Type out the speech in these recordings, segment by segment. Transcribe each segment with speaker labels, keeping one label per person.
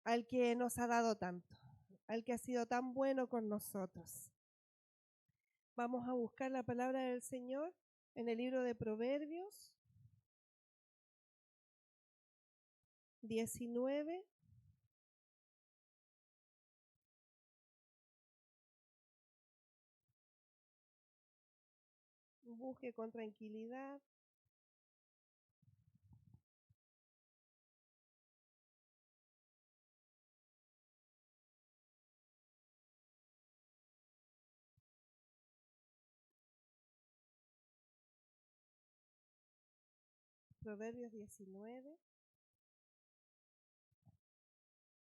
Speaker 1: al que nos ha dado tanto, al que ha sido tan bueno con nosotros. Vamos a buscar la palabra del Señor en el libro de Proverbios 19. Busque con tranquilidad. Proverbios 19,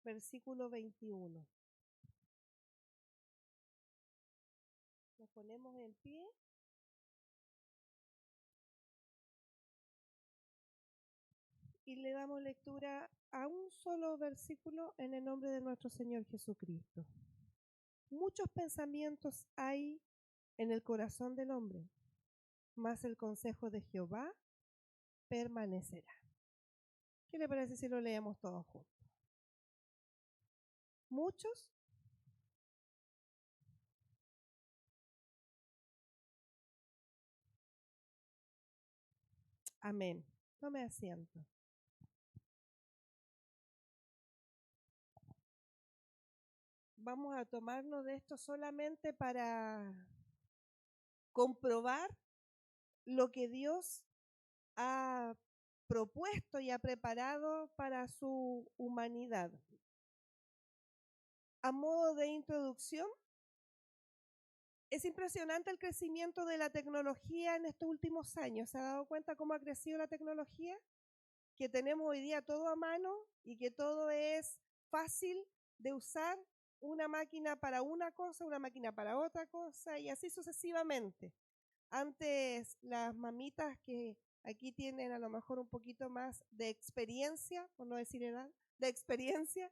Speaker 1: versículo 21. Nos ponemos en pie. Y le damos lectura a un solo versículo en el nombre de nuestro Señor Jesucristo. Muchos pensamientos hay en el corazón del hombre, mas el consejo de Jehová permanecerá. ¿Qué le parece si lo leemos todos juntos? Muchos. Amén. Tome asiento. Vamos a tomarnos de esto solamente para comprobar lo que Dios ha propuesto y ha preparado para su humanidad. A modo de introducción, es impresionante el crecimiento de la tecnología en estos últimos años. ¿Se ha dado cuenta cómo ha crecido la tecnología? Que tenemos hoy día todo a mano y que todo es fácil de usar, una máquina para una cosa, una máquina para otra cosa y así sucesivamente. Antes las mamitas que aquí tienen a lo mejor un poquito más de experiencia, por no decir edad, de experiencia,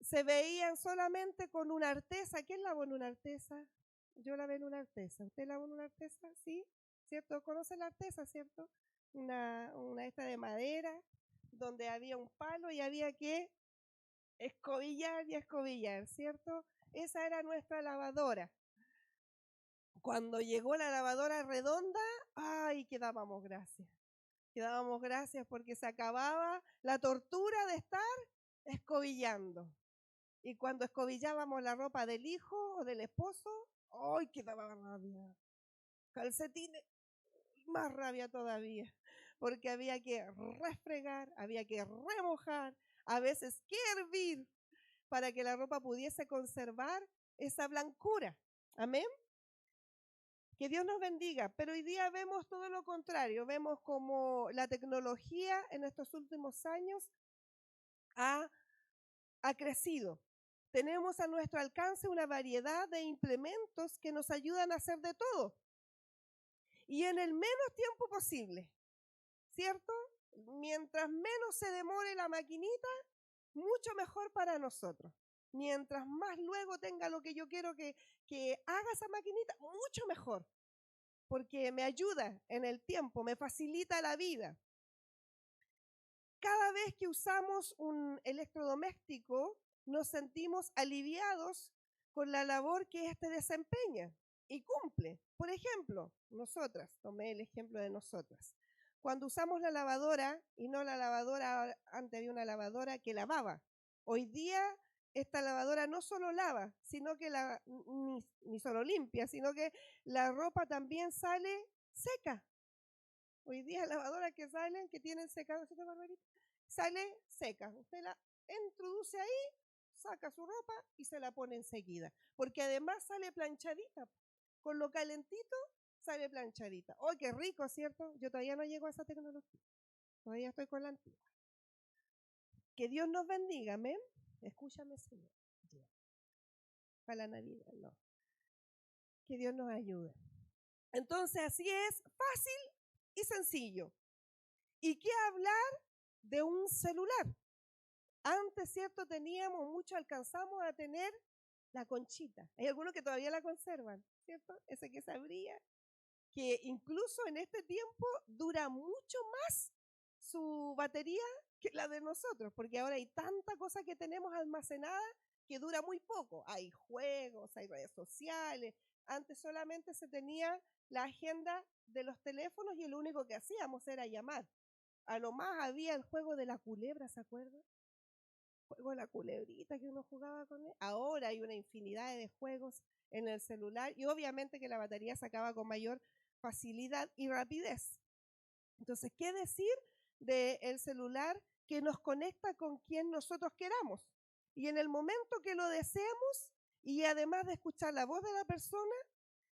Speaker 1: se veían solamente con una artesa. ¿Quién lavó en una artesa? Yo lavé en una artesa. ¿Usted lavó en una artesa? ¿Sí? ¿Cierto? ¿Conoce la artesa, cierto? Una esta de madera, donde había un palo y había que escobillar y escobillar, ¿cierto? Esa era nuestra lavadora. Cuando llegó la lavadora redonda, ¡ay, que dábamos gracias! Que dábamos gracias porque se acababa la tortura de estar escobillando. Y cuando escobillábamos la ropa del hijo o del esposo, ¡ay, que daba rabia! Calcetines, más rabia todavía, porque había que refregar, había que remojar, a veces que hervir para que la ropa pudiese conservar esa blancura. Amén. Que Dios nos bendiga, pero hoy día vemos todo lo contrario, vemos como la tecnología en estos últimos años ha crecido. Tenemos a nuestro alcance una variedad de implementos que nos ayudan a hacer de todo y en el menos tiempo posible, ¿cierto? Mientras menos se demore la maquinita, mucho mejor para nosotros. Mientras más luego tenga lo que yo quiero que haga esa maquinita, mucho mejor, porque me ayuda en el tiempo, me facilita la vida. Cada vez que usamos un electrodoméstico, nos sentimos aliviados con la labor que éste desempeña y cumple. Por ejemplo, nosotras, tomé el ejemplo de nosotras. Cuando usamos la lavadora, y no la lavadora, antes había una lavadora que lavaba. Hoy día esta lavadora no solo lava, sino que ni solo limpia, sino que la ropa también sale seca. Hoy día lavadoras que salen, que tienen secado, ¿sí, Barbarita? Sale seca. Usted la introduce ahí, saca su ropa y se la pone enseguida. Porque además sale planchadita. Con lo calentito sale planchadita. ¡Oh, qué rico!, ¿cierto? Yo todavía no llego a esa tecnología. Todavía estoy con la antigua. Que Dios nos bendiga, amén. Escúchame, Señor. Para la Navidad, no. Que Dios nos ayude. Entonces, así es, fácil y sencillo. ¿Y qué hablar de un celular? Antes, ¿cierto? Alcanzamos a tener la conchita. Hay algunos que todavía la conservan, ¿cierto? Ese que se abría, que incluso en este tiempo dura mucho más su batería que la de nosotros, porque ahora hay tanta cosa que tenemos almacenada que dura muy poco. Hay juegos, hay redes sociales. Antes solamente se tenía la agenda de los teléfonos y lo único que hacíamos era llamar. A lo más había el juego de la culebra, ¿se acuerdan? Juego de la culebrita que uno jugaba con él. Ahora hay una infinidad de juegos en el celular y obviamente que la batería se acaba con mayor facilidad y rapidez. Entonces, ¿qué decir del celular que nos conecta con quien nosotros queramos? Y en el momento que lo deseemos, y además de escuchar la voz de la persona,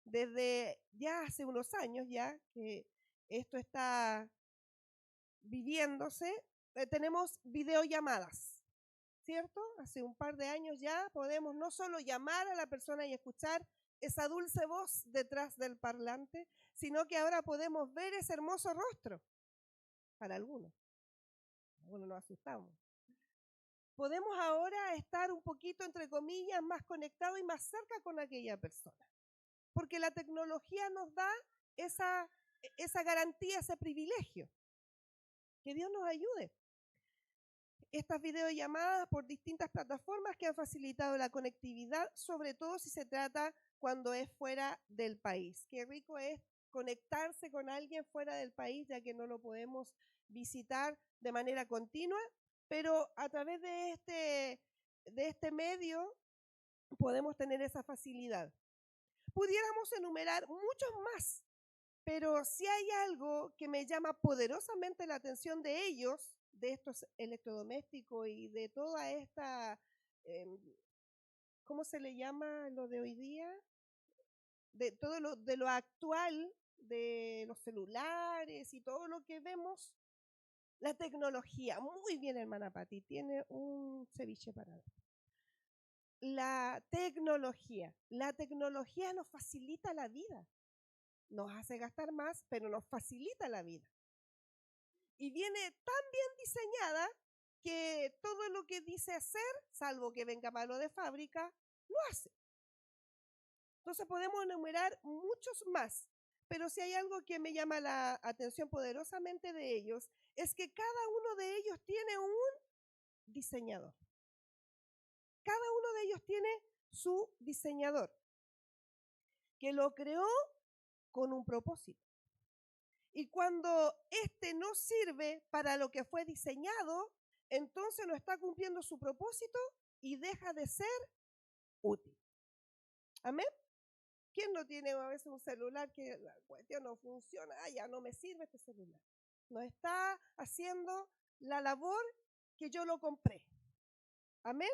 Speaker 1: desde ya hace unos años ya que esto está viviéndose, tenemos videollamadas, ¿cierto? Hace un par de años ya podemos no solo llamar a la persona y escuchar esa dulce voz detrás del parlante, sino que ahora podemos ver ese hermoso rostro. Para algunos nos asustamos. Podemos ahora estar un poquito, entre comillas, más conectados y más cerca con aquella persona. Porque la tecnología nos da esa garantía, ese privilegio. Que Dios nos ayude. Estas videollamadas por distintas plataformas que han facilitado la conectividad, sobre todo si se trata cuando es fuera del país. Qué rico es conectarse con alguien fuera del país, ya que no lo podemos visitar de manera continua, pero a través de este medio podemos tener esa facilidad. Pudiéramos enumerar muchos más, pero si hay algo que me llama poderosamente la atención de ellos, de estos electrodomésticos y de toda esta, ¿cómo se le llama lo de hoy día? De todo lo actual, de los celulares y todo lo que vemos, la tecnología. Muy bien, hermana Pati, tiene un ceviche para ver. La tecnología nos facilita la vida. Nos hace gastar más, pero nos facilita la vida. Y viene tan bien diseñada que todo lo que dice hacer, salvo que venga malo de fábrica, lo hace. Entonces podemos enumerar muchos más, pero si hay algo que me llama la atención poderosamente de ellos, es que cada uno de ellos tiene un diseñador. Cada uno de ellos tiene su diseñador, que lo creó con un propósito. Y cuando este no sirve para lo que fue diseñado, entonces no está cumpliendo su propósito y deja de ser útil. ¿Amén? ¿Quién no tiene a veces un celular que la cuestión no funciona? Ya no me sirve este celular. No está haciendo la labor que yo lo compré. ¿Amén?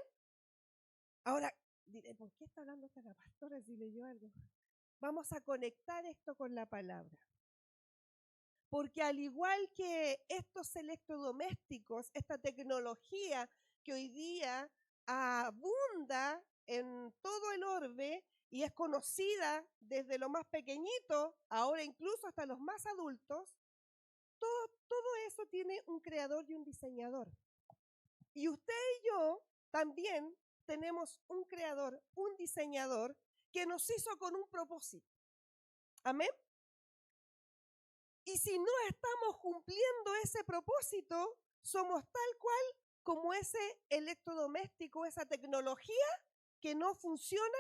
Speaker 1: Ahora, diré, ¿por qué está hablando esta pastora si leyó algo? Vamos a conectar esto con la palabra. Porque al igual que estos electrodomésticos, esta tecnología que hoy día abunda en todo el orbe y es conocida desde lo más pequeñito, ahora incluso hasta los más adultos, todo eso tiene un creador y un diseñador. Y usted y yo también tenemos un creador, un diseñador que nos hizo con un propósito. ¿Amén? Y si no estamos cumpliendo ese propósito, somos tal cual como ese electrodoméstico, esa tecnología que no funciona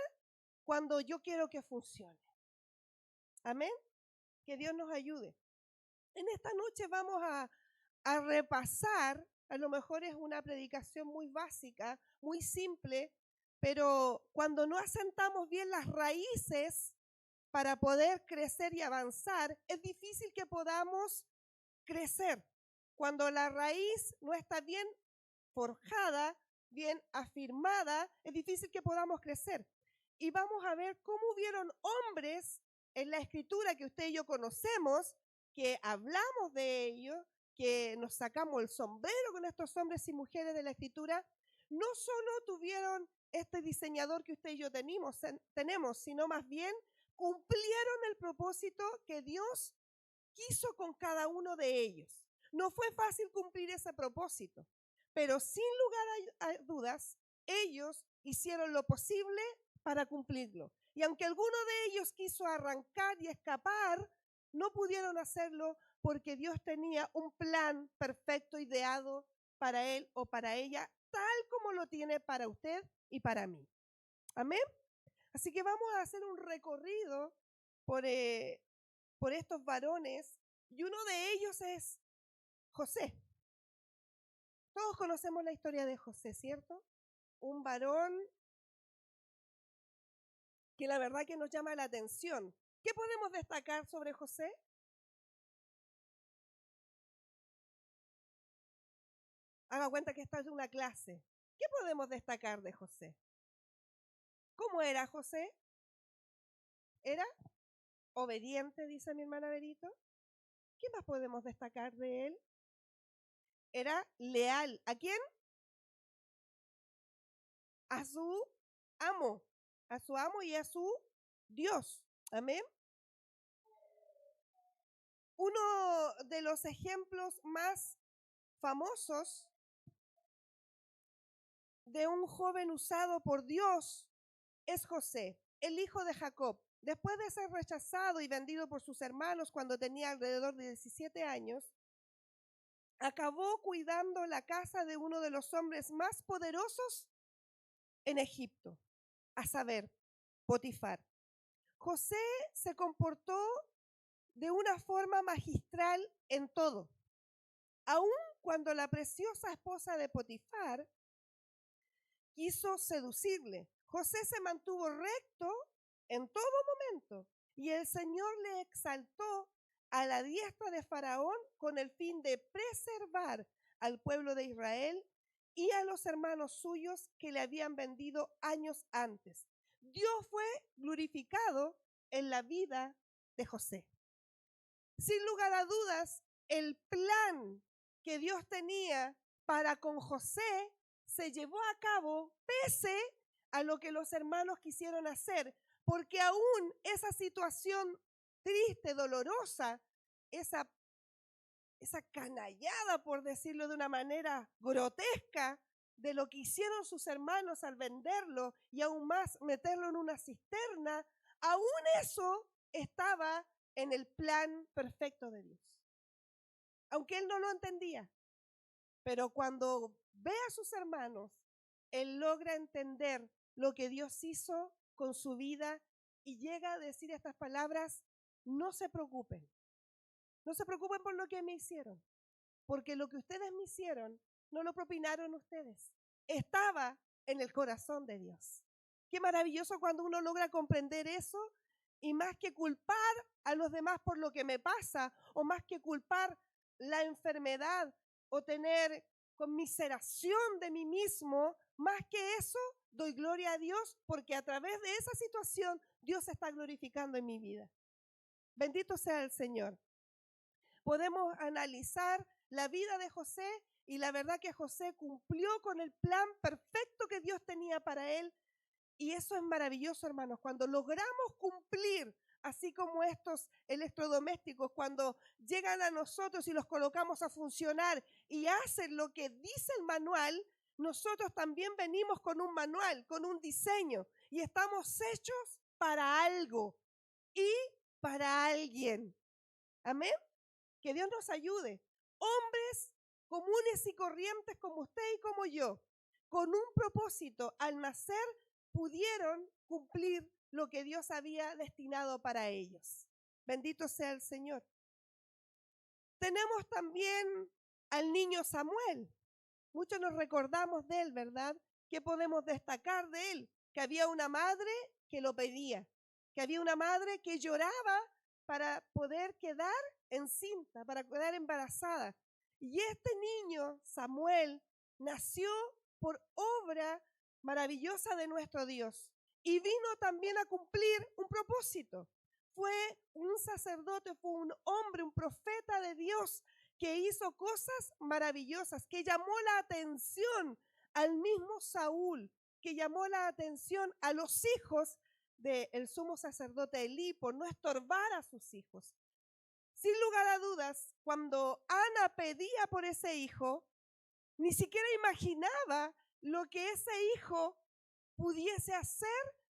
Speaker 1: cuando yo quiero que funcione. Amén. Que Dios nos ayude. En esta noche vamos a repasar, a lo mejor es una predicación muy básica, muy simple, pero cuando no asentamos bien las raíces para poder crecer y avanzar, es difícil que podamos crecer. Cuando la raíz no está bien forjada, bien afirmada, es difícil que podamos crecer. Y vamos a ver cómo hubieron hombres en la escritura que usted y yo conocemos, que hablamos de ellos, que nos sacamos el sombrero con estos hombres y mujeres de la escritura, no solo tuvieron este diseñador que usted y yo tenemos, sino más bien cumplieron el propósito que Dios quiso con cada uno de ellos. No fue fácil cumplir ese propósito, pero sin lugar a dudas, ellos hicieron lo posible para cumplirlo. Y aunque alguno de ellos quiso arrancar y escapar, no pudieron hacerlo porque Dios tenía un plan perfecto, ideado para él o para ella, tal como lo tiene para usted y para mí. Amén. Así que vamos a hacer un recorrido por estos varones, y uno de ellos es José. Todos conocemos la historia de José, ¿cierto? Un varón que la verdad que nos llama la atención. ¿Qué podemos destacar sobre José? Haga cuenta que esta es una clase. ¿Qué podemos destacar de José? ¿Cómo era José? ¿Era obediente, dice mi hermana Berito? ¿Qué más podemos destacar de él? Era leal. ¿A quién? A su amo. A su amo y a su Dios. Amén. Uno de los ejemplos más famosos de un joven usado por Dios es José, el hijo de Jacob. Después de ser rechazado y vendido por sus hermanos cuando tenía alrededor de 17 años, acabó cuidando la casa de uno de los hombres más poderosos en Egipto, a saber, Potifar. José se comportó de una forma magistral en todo, aun cuando la preciosa esposa de Potifar quiso seducirle. José se mantuvo recto en todo momento y el Señor le exaltó a la diestra de Faraón con el fin de preservar al pueblo de Israel y a los hermanos suyos que le habían vendido años antes. Dios fue glorificado en la vida de José. Sin lugar a dudas, el plan que Dios tenía para con José se llevó a cabo pese a lo que los hermanos quisieron hacer, porque aún esa situación triste, dolorosa, esa canallada, por decirlo de una manera grotesca, de lo que hicieron sus hermanos al venderlo y aún más meterlo en una cisterna, aún eso estaba en el plan perfecto de Dios. Aunque él no lo entendía, pero cuando ve a sus hermanos, él logra entender lo que Dios hizo con su vida y llega a decir estas palabras: no se preocupen por lo que me hicieron, porque lo que ustedes me hicieron no lo propinaron ustedes, estaba en el corazón de Dios. Qué maravilloso cuando uno logra comprender eso, y más que culpar a los demás por lo que me pasa, o más que culpar la enfermedad o tener conmiseración de mí mismo, más que eso, doy gloria a Dios porque a través de esa situación Dios se está glorificando en mi vida. Bendito sea el Señor. Podemos analizar la vida de José y la verdad que José cumplió con el plan perfecto que Dios tenía para él. Y eso es maravilloso, hermanos, cuando logramos cumplir, así como estos electrodomésticos, cuando llegan a nosotros y los colocamos a funcionar y hacen lo que dice el manual, nosotros también venimos con un manual, con un diseño, y estamos hechos para algo y para alguien. Amén. Que Dios nos ayude. Hombres comunes y corrientes como usted y como yo, con un propósito, al nacer pudieron cumplir lo que Dios había destinado para ellos. Bendito sea el Señor. Tenemos también al niño Samuel. Muchos nos recordamos de él, ¿verdad? ¿Qué podemos destacar de él? Que había una madre que lo pedía, que había una madre que lloraba para poder quedar encinta, para quedar embarazada. Y este niño, Samuel, nació por obra maravillosa de nuestro Dios y vino también a cumplir un propósito. Fue un sacerdote, fue un hombre, un profeta de Dios que hizo cosas maravillosas, que llamó la atención al mismo Saúl, que llamó la atención a los hijos del sumo sacerdote Elí por no estorbar a sus hijos. Sin lugar a dudas, cuando Ana pedía por ese hijo, ni siquiera imaginaba lo que ese hijo pudiese hacer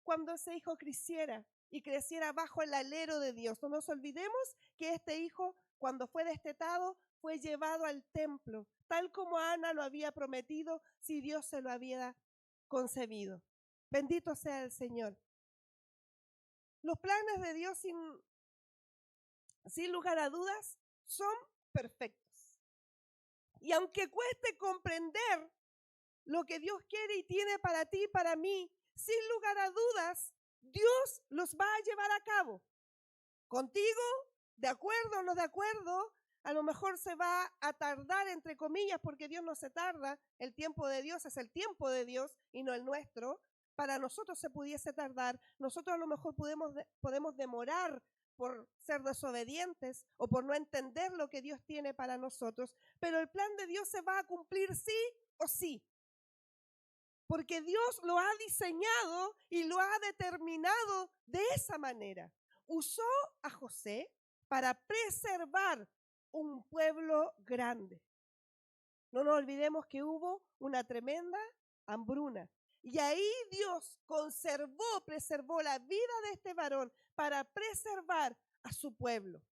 Speaker 1: cuando ese hijo creciera y creciera bajo el alero de Dios. No nos olvidemos que este hijo, cuando fue destetado, fue llevado al templo, tal como Ana lo había prometido, si Dios se lo había concebido. Bendito sea el Señor. Los planes de Dios, sin lugar a dudas, son perfectos. Y aunque cueste comprender lo que Dios quiere y tiene para ti y para mí, sin lugar a dudas, Dios los va a llevar a cabo. Contigo, de acuerdo o no de acuerdo, a lo mejor se va a tardar, entre comillas, porque Dios no se tarda. El tiempo de Dios es el tiempo de Dios y no el nuestro. Para nosotros se pudiese tardar. Nosotros a lo mejor podemos demorar por ser desobedientes o por no entender lo que Dios tiene para nosotros. Pero el plan de Dios se va a cumplir sí o sí. Porque Dios lo ha diseñado y lo ha determinado de esa manera. Usó a José para preservar un pueblo grande. No nos olvidemos que hubo una tremenda hambruna. Y ahí Dios preservó la vida de este varón para preservar a su pueblo.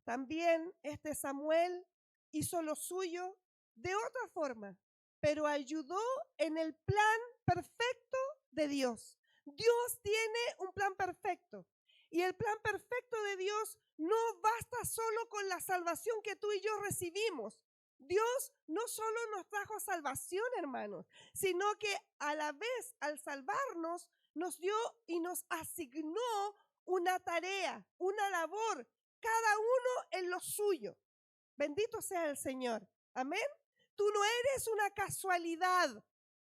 Speaker 1: También este Samuel hizo lo suyo de otra forma, pero ayudó en el plan perfecto de Dios. Dios tiene un plan perfecto. Y el plan perfecto de Dios no basta solo con la salvación que tú y yo recibimos. Dios no solo nos trajo salvación, hermanos, sino que a la vez, al salvarnos, nos dio y nos asignó una tarea, una labor, cada uno en lo suyo. Bendito sea el Señor. Amén. Tú no eres una casualidad.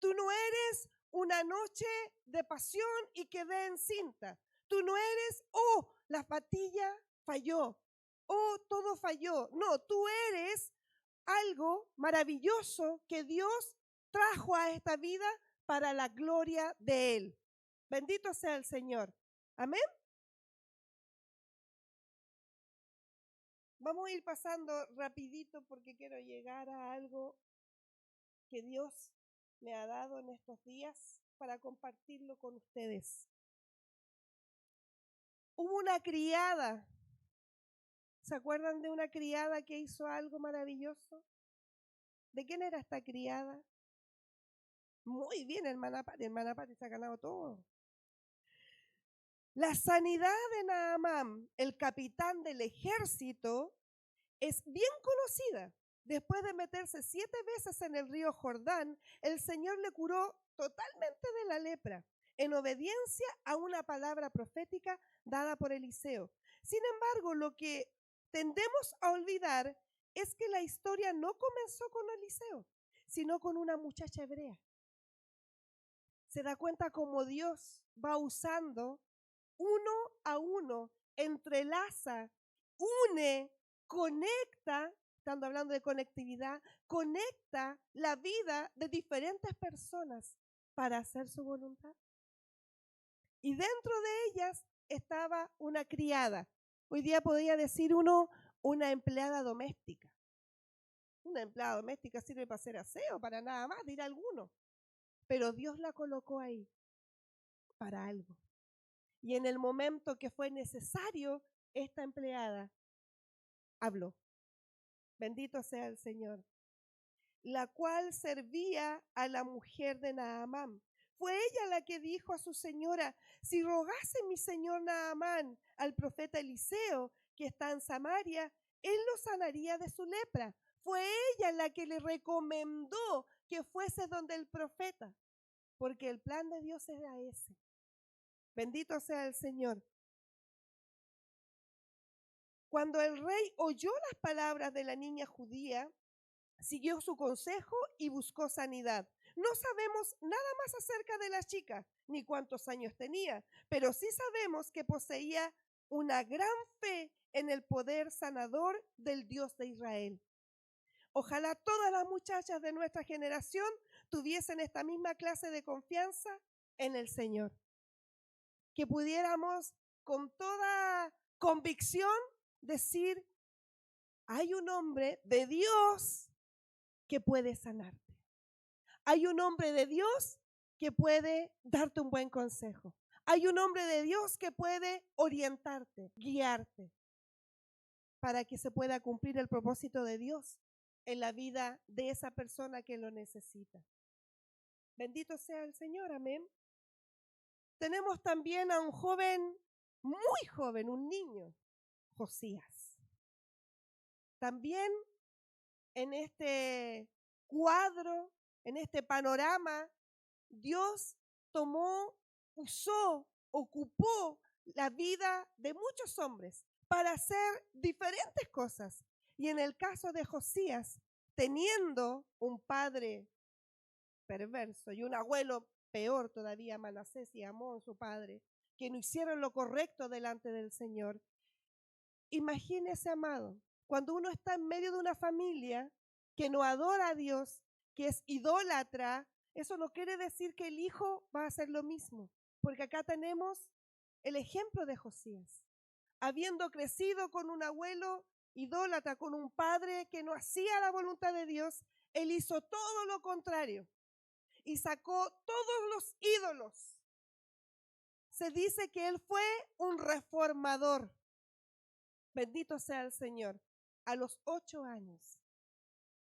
Speaker 1: Tú no eres una noche de pasión y quedé encinta. Tú no eres, la patilla falló, todo falló. No, tú eres algo maravilloso que Dios trajo a esta vida para la gloria de Él. Bendito sea el Señor. Amén. Vamos a ir pasando rapidito porque quiero llegar a algo que Dios me ha dado en estos días para compartirlo con ustedes. Hubo una criada. ¿Se acuerdan de una criada que hizo algo maravilloso? ¿De quién era esta criada? Muy bien, hermana Pati se ha ganado todo. La sanidad de Naamán, el capitán del ejército, es bien conocida. Después de meterse 7 veces en el río Jordán, el Señor le curó totalmente de la lepra, en obediencia a una palabra profética dada por Eliseo. Sin embargo, lo que tendemos a olvidar es que la historia no comenzó con Eliseo, sino con una muchacha hebrea. Se da cuenta cómo Dios va usando uno a uno, entrelaza, une, conecta, estando hablando de conectividad, conecta la vida de diferentes personas para hacer su voluntad. Y dentro de ellas estaba una criada. Hoy día podría decir uno, una empleada doméstica. Una empleada doméstica sirve para hacer aseo, para nada más, dirá alguno. Pero Dios la colocó ahí para algo. Y en el momento que fue necesario, esta empleada habló. Bendito sea el Señor. La cual servía a la mujer de Naamán. Fue ella la que dijo a su señora: si rogase mi señor Naamán al profeta Eliseo, que está en Samaria, él lo sanaría de su lepra. Fue ella la que le recomendó que fuese donde el profeta, porque el plan de Dios era ese. Bendito sea el Señor. Cuando el rey oyó las palabras de la niña judía, siguió su consejo y buscó sanidad. No sabemos nada más acerca de la chica, ni cuántos años tenía, pero sí sabemos que poseía una gran fe en el poder sanador del Dios de Israel. Ojalá todas las muchachas de nuestra generación tuviesen esta misma clase de confianza en el Señor. Que pudiéramos con toda convicción decir: hay un hombre de Dios que puede sanarte. Hay un hombre de Dios que puede darte un buen consejo. Hay un hombre de Dios que puede orientarte, guiarte. para que se pueda cumplir el propósito de Dios en la vida de esa persona que lo necesita. Bendito sea el Señor, amén. Tenemos también a un joven, muy joven, un niño, Josías. También en este cuadro, en este panorama, Dios tomó, usó, ocupó la vida de muchos hombres para hacer diferentes cosas. Y en el caso de Josías, teniendo un padre perverso y un abuelo peor todavía, Manasés y Amón, su padre, que no hicieron lo correcto delante del Señor. Imagínese, amado, cuando uno está en medio de una familia que no adora a Dios, que es idólatra, eso no quiere decir que el hijo va a hacer lo mismo, porque acá tenemos el ejemplo de Josías. Habiendo crecido con un abuelo idólatra, con un padre que no hacía la voluntad de Dios, él hizo todo lo contrario y sacó todos los ídolos. Se dice que él fue un reformador. Bendito sea el Señor. A los 8 años,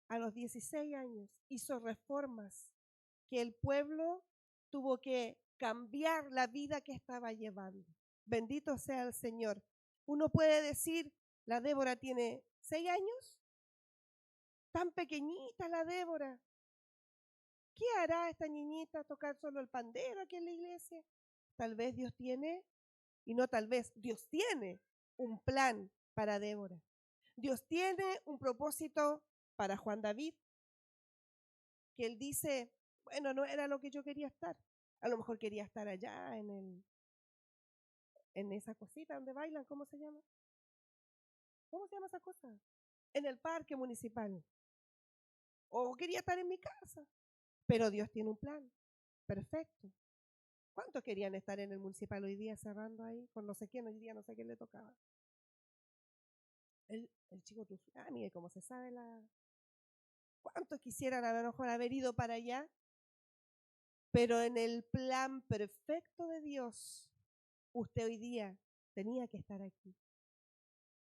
Speaker 1: a los 16 años, hizo reformas que el pueblo tuvo que cambiar la vida que estaba llevando. Bendito sea el Señor. Uno puede decir, la Débora tiene 6 años, tan pequeñita la Débora. ¿Qué hará esta niñita? ¿Tocar solo el pandero aquí en la iglesia? Tal vez Dios tiene, y no tal vez, Dios tiene un plan para Débora. Dios tiene un propósito para Juan David, que él dice, bueno, no era lo que yo quería estar. A lo mejor quería estar allá en esa cosita donde bailan, ¿cómo se llama? ¿Cómo se llama esa cosa? En el parque municipal. O quería estar en mi casa. Pero Dios tiene un plan perfecto. ¿Cuántos querían estar en el municipal hoy día cerrando ahí? Con no sé quién, hoy día no sé quién le tocaba. El chico, mire cómo se sabe la... ¿Cuántos quisieran a lo mejor haber ido para allá? Pero en el plan perfecto de Dios, usted hoy día tenía que estar aquí.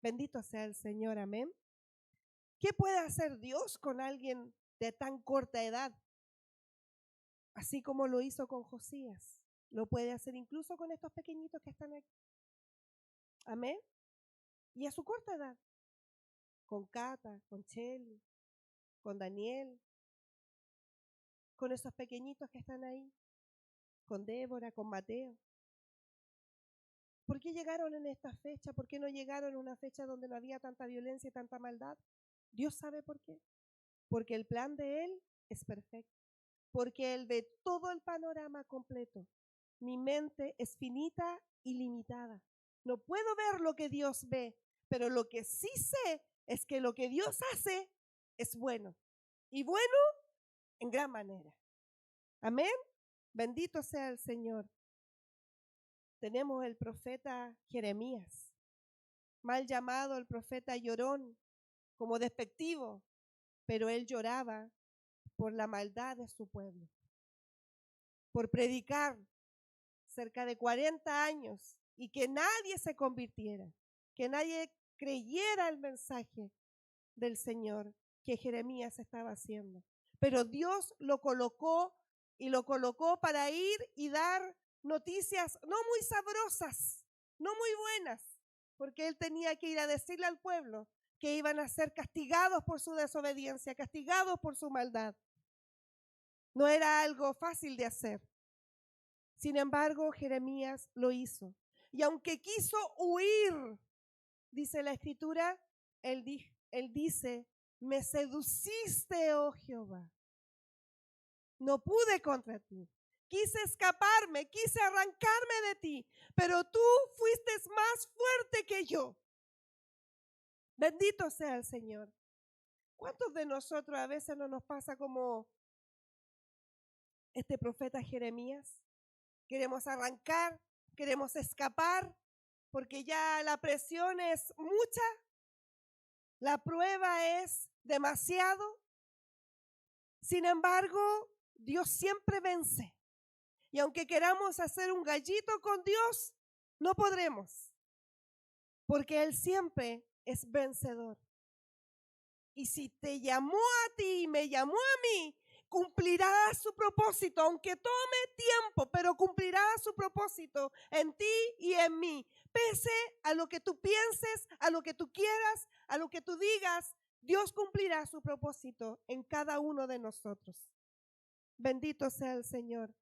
Speaker 1: Bendito sea el Señor, amén. ¿Qué puede hacer Dios con alguien de tan corta edad? Así como lo hizo con Josías, lo puede hacer incluso con estos pequeñitos que están aquí. Amén. Y a su corta edad, con Cata, con Cheli, con Daniel, con esos pequeñitos que están ahí, con Débora, con Mateo. ¿Por qué llegaron en esta fecha? ¿Por qué no llegaron en una fecha donde no había tanta violencia y tanta maldad? Dios sabe por qué. Porque el plan de Él es perfecto. Porque Él ve todo el panorama completo. Mi mente es finita y limitada. No puedo ver lo que Dios ve, pero lo que sí sé es que lo que Dios hace es bueno. Y bueno en gran manera. Amén. Bendito sea el Señor. Tenemos el profeta Jeremías, mal llamado el profeta llorón, como despectivo, pero él lloraba por la maldad de su pueblo, por predicar cerca de 40 años y que nadie se convirtiera, que nadie creyera el mensaje del Señor que Jeremías estaba haciendo. Pero Dios lo colocó y lo colocó para ir y dar noticias no muy sabrosas, no muy buenas, porque él tenía que ir a decirle al pueblo que iban a ser castigados por su desobediencia, castigados por su maldad. No era algo fácil de hacer. Sin embargo, Jeremías lo hizo. Y aunque quiso huir, dice la Escritura, él dice, me seduciste, oh Jehová. No pude contra ti. Quise escaparme, quise arrancarme de ti, pero tú fuiste más fuerte que yo. Bendito sea el Señor. ¿Cuántos de nosotros a veces no nos pasa como este profeta Jeremías? Queremos arrancar, queremos escapar, porque ya la presión es mucha, la prueba es demasiado. Sin embargo, Dios siempre vence. Y aunque queramos hacer un gallito con Dios, no podremos. Porque Él siempre es vencedor. Y si te llamó a ti y me llamó a mí, cumplirá su propósito, aunque tome tiempo, pero cumplirá su propósito en ti y en mí. Pese a lo que tú pienses, a lo que tú quieras, a lo que tú digas, Dios cumplirá su propósito en cada uno de nosotros. Bendito sea el Señor.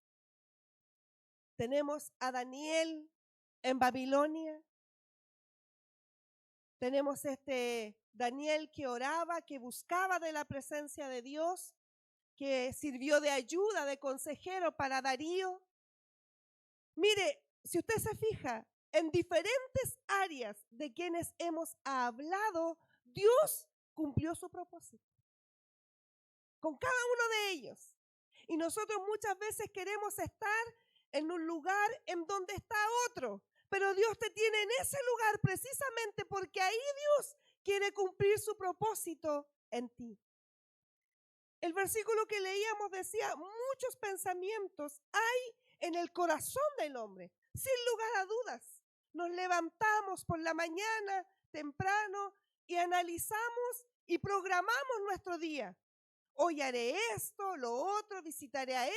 Speaker 1: Tenemos a Daniel en Babilonia. Tenemos Daniel que oraba, que buscaba de la presencia de Dios, que sirvió de ayuda, de consejero para Darío. Mire, si usted se fija, en diferentes áreas de quienes hemos hablado, Dios cumplió su propósito con cada uno de ellos. Y nosotros muchas veces queremos estar en un lugar en donde está otro, pero Dios te tiene en ese lugar precisamente porque ahí Dios quiere cumplir su propósito en ti. El versículo que leíamos decía, muchos pensamientos hay en el corazón del hombre, sin lugar a dudas. Nos levantamos por la mañana temprano y analizamos y programamos nuestro día. Hoy haré esto, lo otro, visitaré a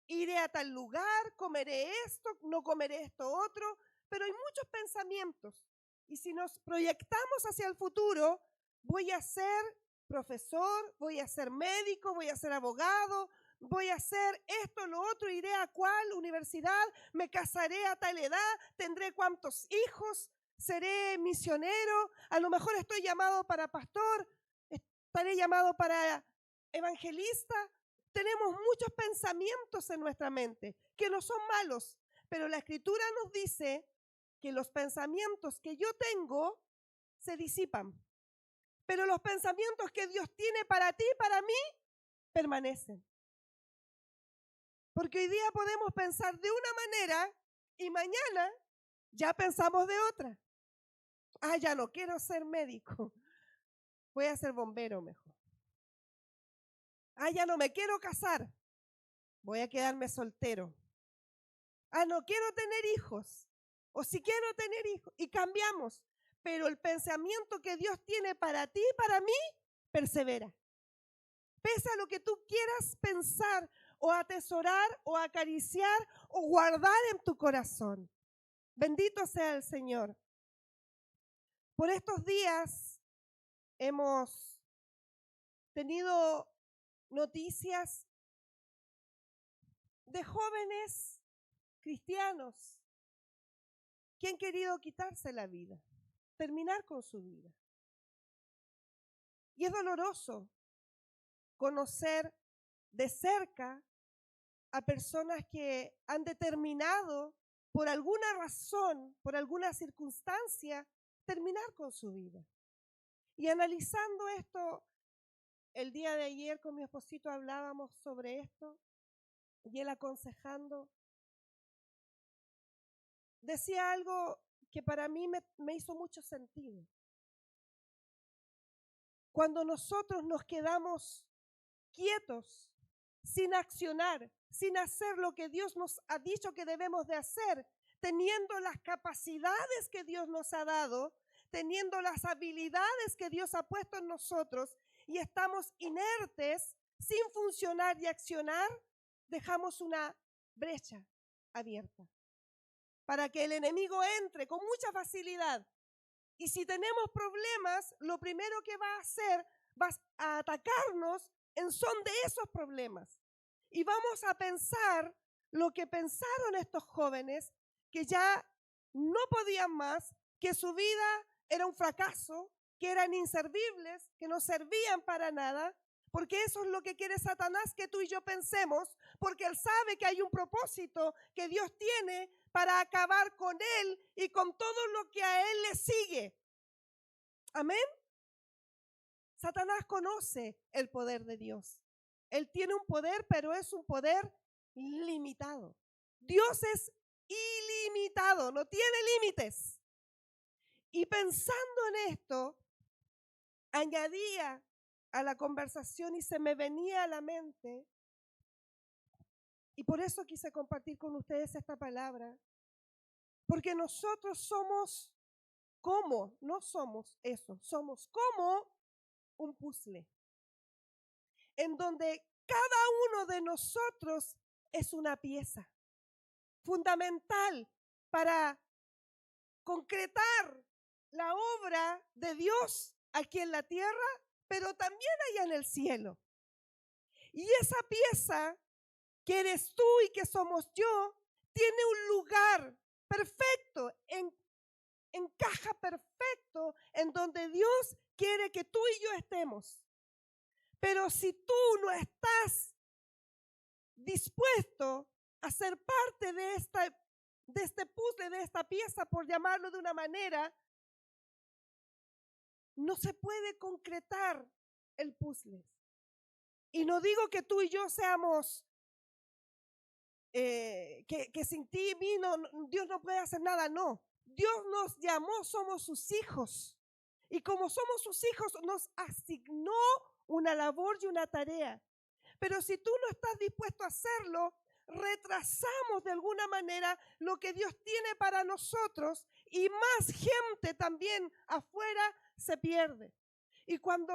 Speaker 1: iré a tal lugar, comeré esto, no comeré esto otro, pero hay muchos pensamientos. Y si nos proyectamos hacia el futuro, voy a ser profesor, voy a ser médico, voy a ser abogado, voy a hacer esto, lo otro, iré a cuál universidad, me casaré a tal edad, tendré cuántos hijos, seré misionero, a lo mejor estoy llamado para pastor, estaré llamado para evangelista. Tenemos muchos pensamientos en nuestra mente que no son malos, pero la Escritura nos dice que los pensamientos que yo tengo se disipan, pero los pensamientos que Dios tiene para ti y para mí permanecen. Porque hoy día podemos pensar de una manera y mañana ya pensamos de otra. Ya no quiero ser médico, voy a ser bombero mejor. Ya no me quiero casar, voy a quedarme soltero. No quiero tener hijos, o si quiero tener hijos, y cambiamos. Pero el pensamiento que Dios tiene para ti y para mí, persevera. Pese a lo que tú quieras pensar, o atesorar, o acariciar, o guardar en tu corazón. Bendito sea el Señor. Por estos días hemos tenido noticias de jóvenes cristianos que han querido quitarse la vida, terminar con su vida. Y es doloroso conocer de cerca a personas que han determinado por alguna razón, por alguna circunstancia, terminar con su vida. Y analizando esto, el día de ayer con mi esposito hablábamos sobre esto y él aconsejando, decía algo que para mí me hizo mucho sentido. Cuando nosotros nos quedamos quietos, sin accionar, sin hacer lo que Dios nos ha dicho que debemos de hacer, teniendo las capacidades que Dios nos ha dado, teniendo las habilidades que Dios ha puesto en nosotros y estamos inertes, sin funcionar y accionar, dejamos una brecha abierta para que el enemigo entre con mucha facilidad. Y si tenemos problemas, lo primero que va a hacer, va a atacarnos en son de esos problemas. Y vamos a pensar lo que pensaron estos jóvenes, que ya no podían más, que su vida era un fracaso, que eran inservibles, que no servían para nada, porque eso es lo que quiere Satanás, que tú y yo pensemos, porque él sabe que hay un propósito que Dios tiene para acabar con él y con todo lo que a él le sigue. Amén. Satanás conoce el poder de Dios. Él tiene un poder, pero es un poder limitado. Dios es ilimitado, no tiene límites. Y pensando en esto, añadía a la conversación y se me venía a la mente, y por eso quise compartir con ustedes esta palabra, porque nosotros somos como, no somos eso, somos como un puzzle, en donde cada uno de nosotros es una pieza fundamental para concretar la obra de Dios aquí en la tierra, pero también allá en el cielo. Y esa pieza que eres tú y que somos yo, tiene un lugar perfecto, encaja perfecto en donde Dios quiere que tú y yo estemos. Pero si tú no estás dispuesto a ser parte de este puzzle, de esta pieza, por llamarlo de una manera, no se puede concretar el puzzle. Y no digo que tú y yo seamos, que sin ti y mí Dios no puede hacer nada, no. Dios nos llamó, somos sus hijos. Y como somos sus hijos, nos asignó una labor y una tarea. Pero si tú no estás dispuesto a hacerlo, retrasamos de alguna manera lo que Dios tiene para nosotros y más gente también afuera se pierde. Y cuando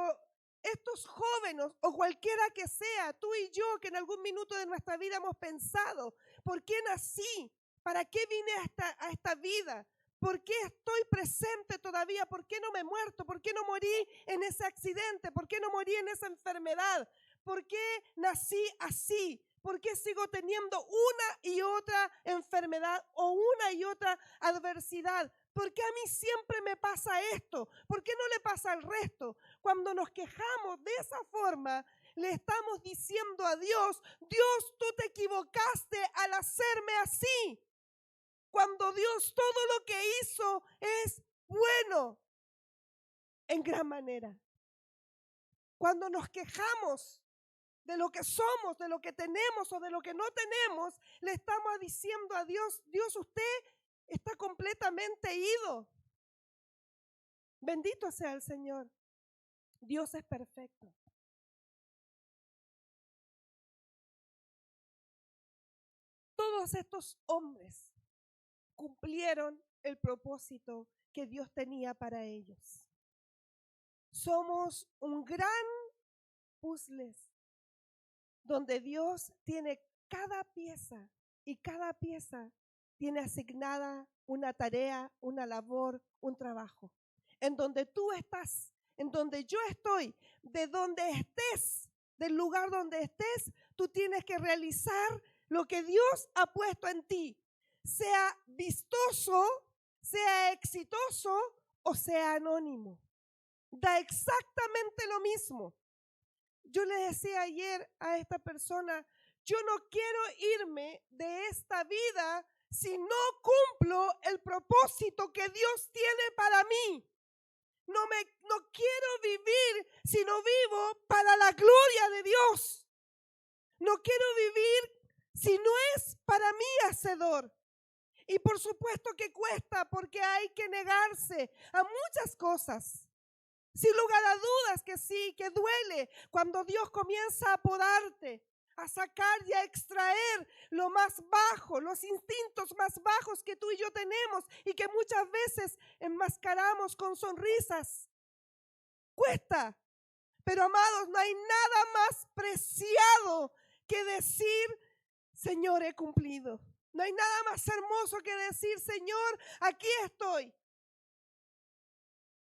Speaker 1: estos jóvenes o cualquiera que sea, tú y yo, que en algún minuto de nuestra vida hemos pensado, ¿por qué nací? ¿Para qué vine a esta vida? ¿Por qué estoy presente todavía? ¿Por qué no me he muerto? ¿Por qué no morí en ese accidente? ¿Por qué no morí en esa enfermedad? ¿Por qué nací así? ¿Por qué sigo teniendo una y otra enfermedad o una y otra adversidad? ¿Por qué a mí siempre me pasa esto? ¿Por qué no le pasa al resto? Cuando nos quejamos de esa forma, le estamos diciendo a Dios, Dios, tú te equivocaste al hacerme así. Cuando Dios todo lo que hizo es bueno en gran manera. Cuando nos quejamos de lo que somos, de lo que tenemos o de lo que no tenemos, le estamos diciendo a Dios, Dios, usted está completamente ido. Bendito sea el Señor. Dios es perfecto. Todos estos hombres cumplieron el propósito que Dios tenía para ellos. Somos un gran puzzle donde Dios tiene cada pieza y cada pieza tiene asignada una tarea, una labor, un trabajo. En donde tú estás, en donde yo estoy, de donde estés, del lugar donde estés, tú tienes que realizar lo que Dios ha puesto en ti, sea vistoso, sea exitoso o sea anónimo. Da exactamente lo mismo. Yo le decía ayer a esta persona, yo no quiero irme de esta vida si no cumplo el propósito que Dios tiene para mí. No quiero vivir si no vivo para la gloria de Dios. No quiero vivir si no es para mí hacedor. Y por supuesto que cuesta, porque hay que negarse a muchas cosas. Sin lugar a dudas que sí, que duele cuando Dios comienza a podarte, a sacar y a extraer lo más bajo, los instintos más bajos que tú y yo tenemos y que muchas veces enmascaramos con sonrisas. Cuesta, pero amados, no hay nada más preciado que decir, Señor, he cumplido. No hay nada más hermoso que decir, Señor, aquí estoy.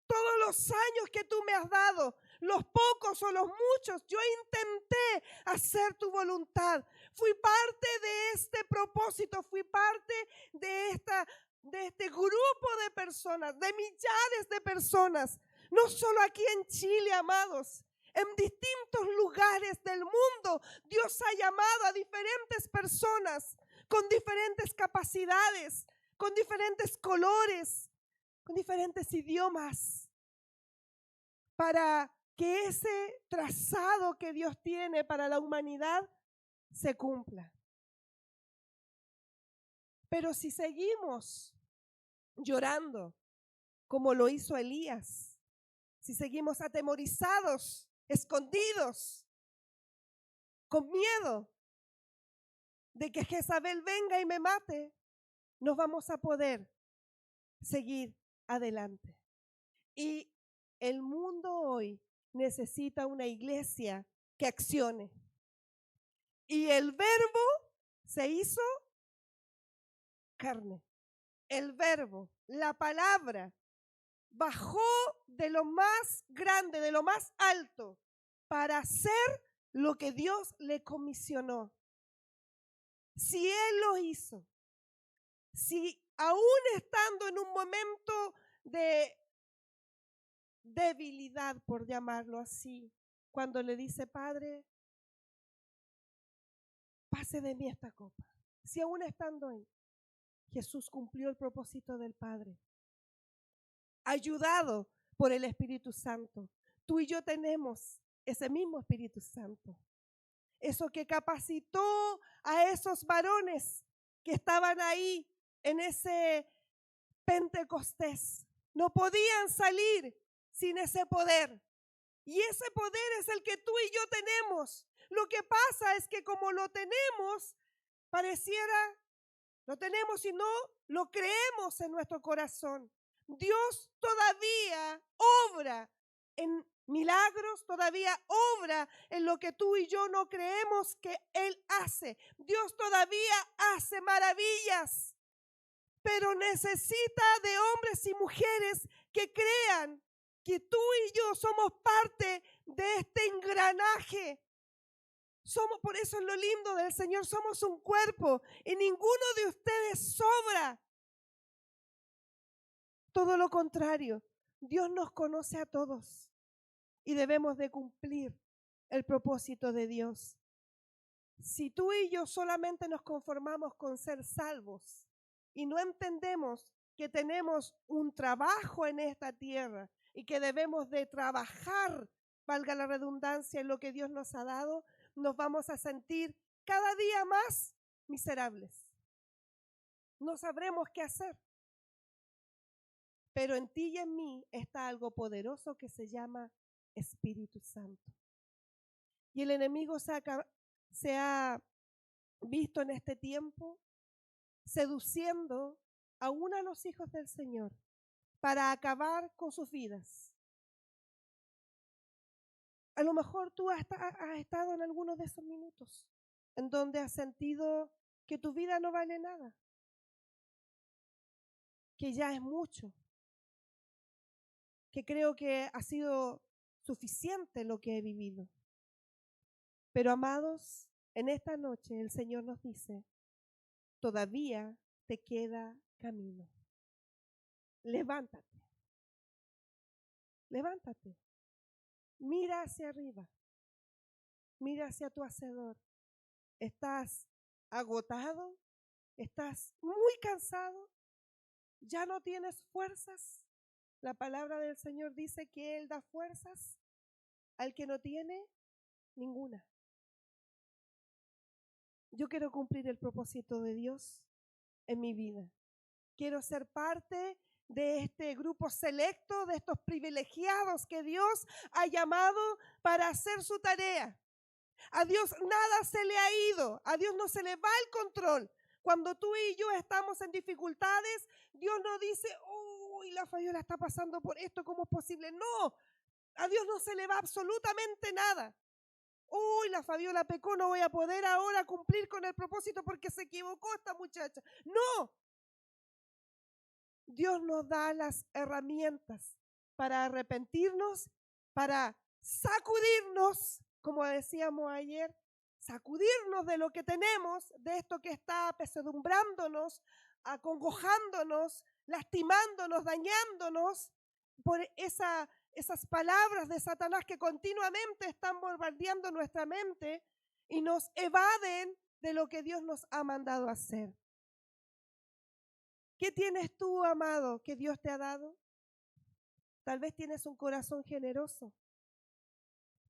Speaker 1: Todos los años que tú me has dado, los pocos o los muchos, yo intenté hacer tu voluntad. Fui parte de este propósito, fui parte de este grupo de personas, de millares de personas, no solo aquí en Chile, amados. En distintos lugares del mundo, Dios ha llamado a diferentes personas con diferentes capacidades, con diferentes colores, con diferentes idiomas, para que ese trazado que Dios tiene para la humanidad se cumpla. Pero si seguimos llorando, como lo hizo Elías, si seguimos atemorizados, escondidos, con miedo de que Jezabel venga y me mate, no vamos a poder seguir adelante. Y el mundo hoy necesita una iglesia que accione. Y el verbo se hizo carne. El verbo, la palabra, bajó de lo más grande, de lo más alto, para hacer lo que Dios le comisionó. Si Él lo hizo, si aún estando en un momento de debilidad, por llamarlo así, cuando le dice, Padre, pase de mí esta copa. Si aún estando ahí, Jesús cumplió el propósito del Padre, ayudado por el Espíritu Santo. Tú y yo tenemos ese mismo Espíritu Santo. Eso que capacitó a esos varones que estaban ahí en ese Pentecostés. No podían salir sin ese poder. Y ese poder es el que tú y yo tenemos. Lo que pasa es que como lo tenemos, pareciera, lo tenemos y no lo creemos en nuestro corazón. Dios todavía obra en milagros, todavía obra en lo que tú y yo no creemos que Él hace. Dios todavía hace maravillas, pero necesita de hombres y mujeres que crean que tú y yo somos parte de este engranaje. Por eso es lo lindo del Señor, somos un cuerpo y ninguno de ustedes sobra. Todo lo contrario, Dios nos conoce a todos y debemos de cumplir el propósito de Dios. Si tú y yo solamente nos conformamos con ser salvos y no entendemos que tenemos un trabajo en esta tierra y que debemos de trabajar, valga la redundancia, en lo que Dios nos ha dado, nos vamos a sentir cada día más miserables. No sabremos qué hacer. Pero en ti y en mí está algo poderoso que se llama Espíritu Santo. Y el enemigo se ha visto en este tiempo seduciendo aún a los hijos del Señor para acabar con sus vidas. A lo mejor tú has estado en algunos de esos minutos en donde has sentido que tu vida no vale nada, que ya es mucho, que creo que ha sido suficiente lo que he vivido. Pero amados, en esta noche el Señor nos dice, todavía te queda camino. Levántate, levántate, mira hacia arriba, mira hacia tu Hacedor. ¿Estás agotado? ¿Estás muy cansado? ¿Ya no tienes fuerzas? La palabra del Señor dice que Él da fuerzas al que no tiene ninguna. Yo quiero cumplir el propósito de Dios en mi vida. Quiero ser parte de este grupo selecto, de estos privilegiados que Dios ha llamado para hacer su tarea. A Dios nada se le ha ido, a Dios no se le va el control. Cuando tú y yo estamos en dificultades, Dios no dice, uy, la Fabiola está pasando por esto, ¿cómo es posible? No, a Dios no se le va absolutamente nada. Uy, la Fabiola pecó, no voy a poder ahora cumplir con el propósito porque se equivocó esta muchacha. No, Dios nos da las herramientas para arrepentirnos, para sacudirnos, como decíamos ayer, sacudirnos de lo que tenemos, de esto que está apesadumbrándonos, acongojándonos, lastimándonos, dañándonos por esas palabras de Satanás que continuamente están bombardeando nuestra mente y nos evaden de lo que Dios nos ha mandado hacer. ¿Qué tienes tú, amado, que Dios te ha dado? Tal vez tienes un corazón generoso.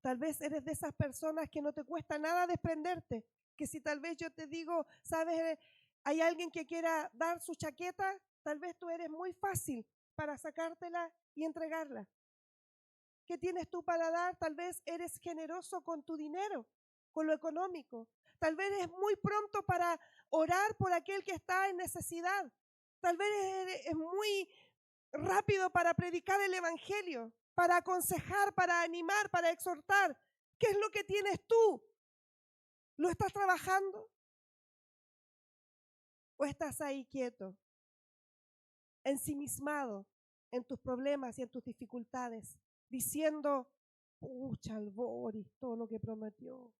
Speaker 1: Tal vez eres de esas personas que no te cuesta nada desprenderte. Que si tal vez yo te digo, sabes, hay alguien que quiera dar su chaqueta, tal vez tú eres muy fácil para sacártela y entregarla. ¿Qué tienes tú para dar? Tal vez eres generoso con tu dinero, con lo económico. Tal vez eres muy pronto para orar por aquel que está en necesidad. Tal vez es muy rápido para predicar el evangelio, para aconsejar, para animar, para exhortar. ¿Qué es lo que tienes tú? ¿Lo estás trabajando? ¿O estás ahí quieto, ensimismado en tus problemas y en tus dificultades, diciendo, pucha, el Boris, todo lo que prometió,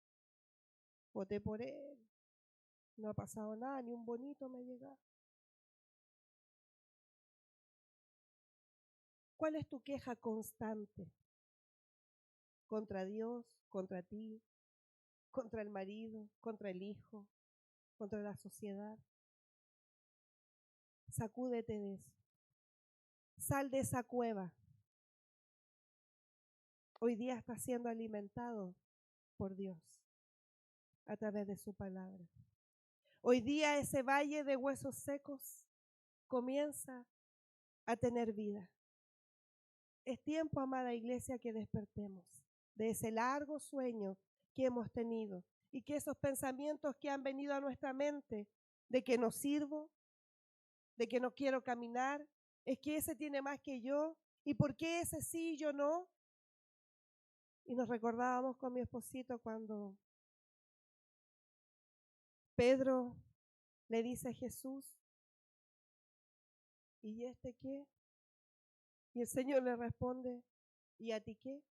Speaker 1: voté por él, no ha pasado nada, ni un bonito me ha llegado? ¿Cuál es tu queja constante? ¿Contra Dios, contra ti, contra el marido, contra el hijo, contra la sociedad? Sacúdete de eso. Sal de esa cueva. Hoy día estás siendo alimentado por Dios a través de su palabra. Hoy día ese valle de huesos secos comienza a tener vida. Es tiempo, amada iglesia, que despertemos de ese largo sueño que hemos tenido y que esos pensamientos que han venido a nuestra mente de que no sirvo, de que no quiero caminar, es que ese tiene más que yo, ¿y por qué ese sí y yo no? Y nos recordábamos con mi esposito cuando Pedro le dice a Jesús, ¿y este qué? Y el Señor le responde, ¿y a ti qué?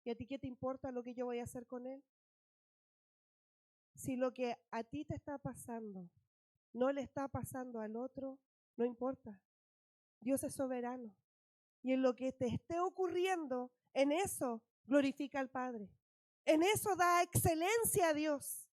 Speaker 1: ¿Y a ti qué te importa lo que yo voy a hacer con él? Si lo que a ti te está pasando no le está pasando al otro, no importa. Dios es soberano. Y en lo que te esté ocurriendo, en eso glorifica al Padre. En eso da excelencia a Dios.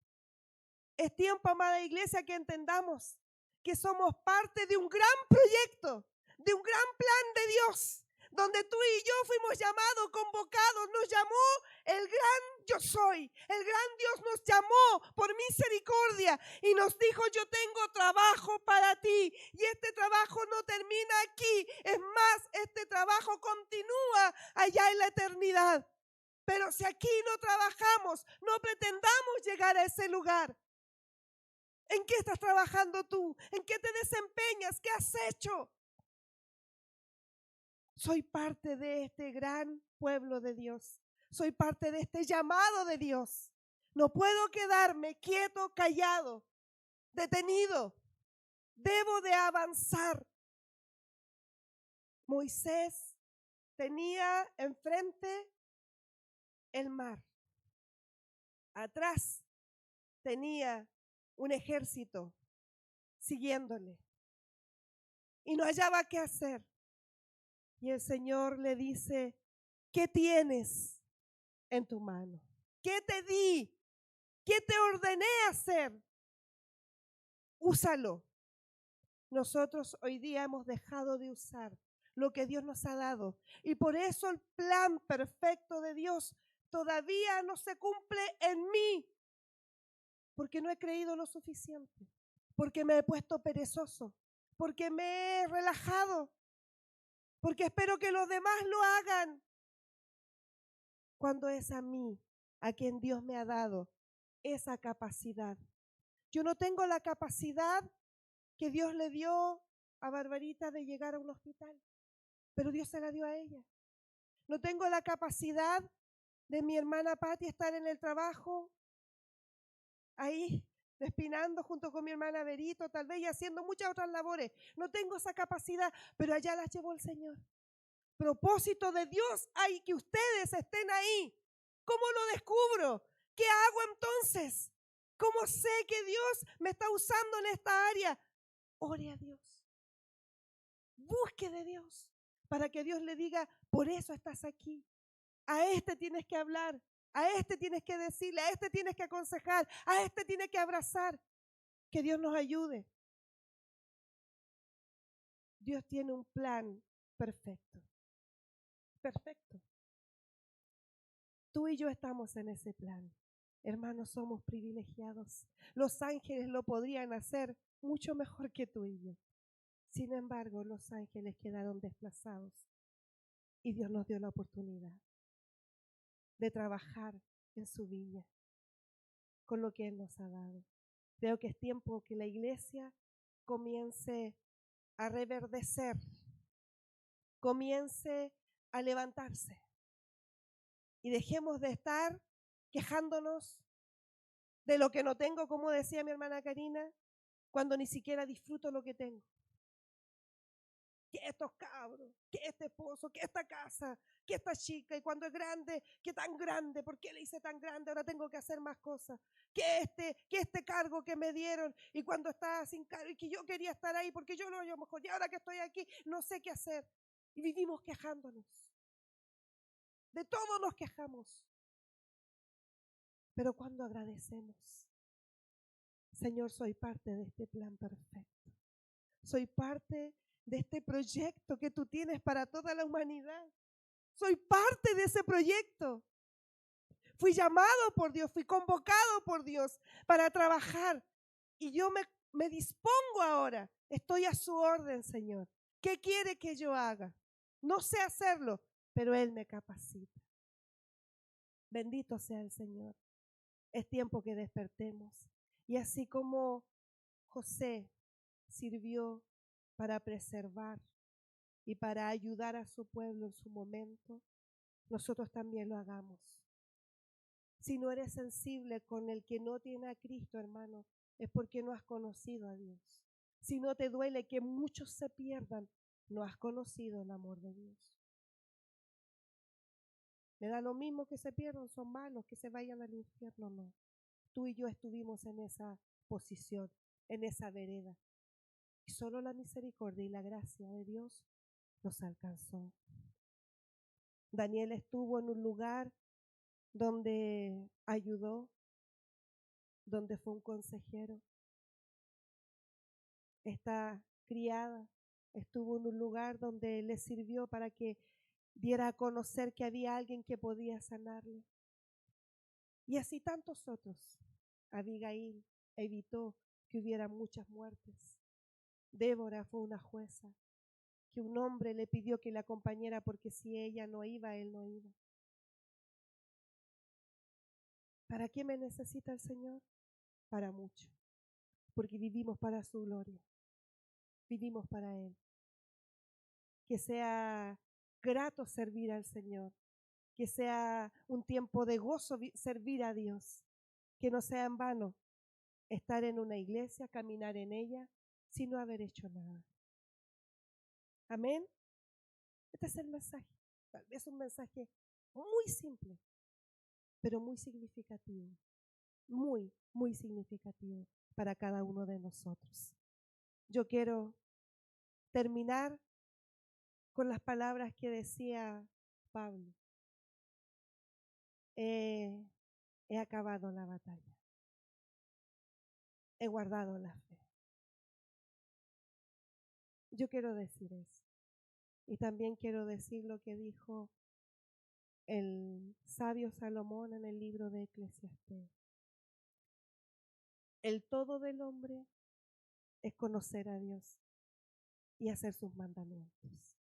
Speaker 1: Es tiempo, amada iglesia, que entendamos que somos parte de un gran proyecto, de un gran plan de Dios, donde tú y yo fuimos llamados, convocados, nos llamó el gran yo soy. El gran Dios nos llamó por misericordia y nos dijo, yo tengo trabajo para ti y este trabajo no termina aquí. Es más, este trabajo continúa allá en la eternidad. Pero si aquí no trabajamos, no pretendamos llegar a ese lugar. ¿En qué estás trabajando tú? ¿En qué te desempeñas? ¿Qué has hecho? Soy parte de este gran pueblo de Dios. Soy parte de este llamado de Dios. No puedo quedarme quieto, callado, detenido. Debo de avanzar. Moisés tenía enfrente el mar. Atrás tenía un ejército siguiéndole. Y no hallaba qué hacer. Y el Señor le dice, ¿qué tienes en tu mano? ¿Qué te di? ¿Qué te ordené hacer? Úsalo. Nosotros hoy día hemos dejado de usar lo que Dios nos ha dado. Y por eso el plan perfecto de Dios todavía no se cumple en mí. Porque no he creído lo suficiente. Porque me he puesto perezoso. Porque me he relajado. Porque espero que los demás lo hagan. Cuando es a mí, a quien Dios me ha dado esa capacidad. Yo no tengo la capacidad que Dios le dio a Barbarita de llegar a un hospital, pero Dios se la dio a ella. No tengo la capacidad de mi hermana Patti estar en el trabajo, ahí despinando junto con mi hermana Berito, tal vez y haciendo muchas otras labores. No tengo esa capacidad, pero allá las llevó el Señor. Propósito de Dios hay que ustedes estén ahí. ¿Cómo lo descubro? ¿Qué hago entonces? ¿Cómo sé que Dios me está usando en esta área? Ore a Dios. Busque de Dios para que Dios le diga, por eso estás aquí. A este tienes que hablar, a este tienes que decirle, a este tienes que aconsejar, a este tienes que abrazar. Que Dios nos ayude. Dios tiene un plan perfecto. Perfecto. Tú y yo estamos en ese plan. Hermanos, somos privilegiados. Los ángeles lo podrían hacer mucho mejor que tú y yo. Sin embargo, los ángeles quedaron desplazados y Dios nos dio la oportunidad de trabajar en su viña con lo que Él nos ha dado. Creo que es tiempo que la iglesia comience a reverdecer comience a levantarse. Y dejemos de estar quejándonos de lo que no tengo, como decía mi hermana Karina, cuando ni siquiera disfruto lo que tengo. Que estos cabros, que este esposo, que esta casa, que esta chica, y cuando es grande, que tan grande, ¿por qué le hice tan grande? Ahora tengo que hacer más cosas. Que este cargo que me dieron, y cuando estaba sin cargo, y que yo quería estar ahí, porque yo lo hago mejor, y ahora que estoy aquí, no sé qué hacer. Y vivimos quejándonos. De todo nos quejamos. Pero cuando agradecemos, Señor, soy parte de este plan perfecto. Soy parte de este proyecto que tú tienes para toda la humanidad. Soy parte de ese proyecto. Fui llamado por Dios, fui convocado por Dios para trabajar. Y yo me dispongo ahora. Estoy a su orden, Señor. ¿Qué quiere que yo haga? No sé hacerlo, pero Él me capacita. Bendito sea el Señor. Es tiempo que despertemos. Y así como José sirvió para preservar y para ayudar a su pueblo en su momento, nosotros también lo hagamos. Si no eres sensible con el que no tiene a Cristo, hermano, es porque no has conocido a Dios. Si no te duele que muchos se pierdan, no has conocido el amor de Dios. Me da lo mismo que se pierdan, son malos, que se vayan al infierno, no. Tú y yo estuvimos en esa posición, en esa vereda. Y solo la misericordia y la gracia de Dios nos alcanzó. Daniel estuvo en un lugar donde ayudó, donde fue un consejero. Esta criada estuvo en un lugar donde le sirvió para que diera a conocer que había alguien que podía sanarle. Y así tantos otros. Abigail evitó que hubiera muchas muertes. Débora fue una jueza, que un hombre le pidió que la acompañara porque si ella no iba, él no iba. ¿Para qué me necesita el Señor? Para mucho, porque vivimos para su gloria, vivimos para Él. Que sea grato servir al Señor, que sea un tiempo de gozo servir a Dios, que no sea en vano estar en una iglesia, caminar en ella, sin no haber hecho nada. Amén. Este es el mensaje. Tal vez un mensaje muy simple, pero muy significativo. Muy, muy significativo para cada uno de nosotros. Yo quiero terminar con las palabras que decía Pablo. He acabado la batalla. He guardado la fe. Yo quiero decir eso. Y también quiero decir lo que dijo el sabio Salomón en el libro de Eclesiastés. El todo del hombre es conocer a Dios y hacer sus mandamientos.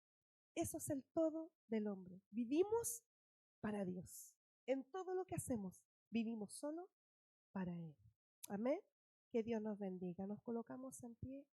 Speaker 1: Eso es el todo del hombre. Vivimos para Dios. En todo lo que hacemos, vivimos solo para Él. Amén. Que Dios nos bendiga. Nos colocamos en pie.